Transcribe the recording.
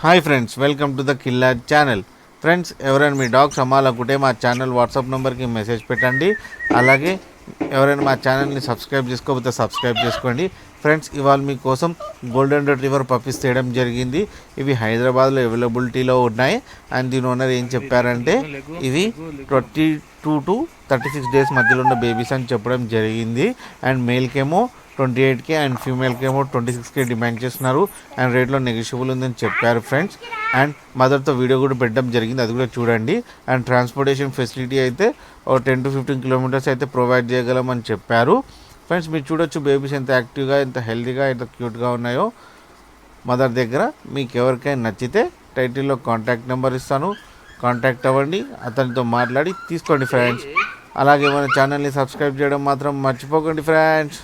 Hi friends, welcome to the Killa channel. Friends, ఎవరైనా మీ dogs అమ్మాలనుకుంటే మా ఛానల్ వాట్సాప్ నెంబర్కి మెసేజ్ పెట్టండి. అలాగే ఎవరైనా మా ఛానల్ని సబ్స్క్రైబ్ చేసుకోకపోతే సబ్స్క్రైబ్ చేసుకోండి. ఫ్రెండ్స్, ఇవాళ మీకోసం గోల్డెన్ రిట్రీవర్ పప్పీస్ తీయడం జరిగింది. ఇవి హైదరాబాద్లో అవైలబిలిటీలో ఉన్నాయి. అండ్ దీని ఓనర్ ఏం చెప్పారంటే ఇవి 22 to 36 డేస్ మధ్యలో ఉన్న బేబీస్ అని చెప్పడం జరిగింది. అండ్ మేల్కేమో 28K అండ్ ఫీమేల్కి ఏమో 26K డిమాండ్ చేస్తున్నారు. అండ్ రేట్లో నెగిషియబుల్ ఉందని చెప్పారు ఫ్రెండ్స్. అండ్ మదర్తో వీడియో కూడా పెట్టడం జరిగింది, అది కూడా చూడండి. అండ్ ట్రాన్స్పోర్టేషన్ ఫెసిలిటీ అయితే 10 to 15 కిలోమీటర్స్ అయితే ప్రొవైడ్ చేయగలమని చెప్పారు. ఫ్రెండ్స్, మీరు చూడొచ్చు బేబీస్ ఎంత యాక్టివ్గా, ఎంత హెల్తీగా, ఎంత క్యూట్గా ఉన్నాయో మదర్ దగ్గర. మీకు ఎవరికైనా నచ్చితే టైటిల్లో కాంటాక్ట్ నెంబర్ ఇస్తాను, కాంటాక్ట్ అవ్వండి, అతనితో మాట్లాడి తీసుకోండి ఫ్రెండ్స్. అలాగే మన ఛానల్ని సబ్స్క్రైబ్ చేయడం మాత్రం మర్చిపోకండి ఫ్రెండ్స్.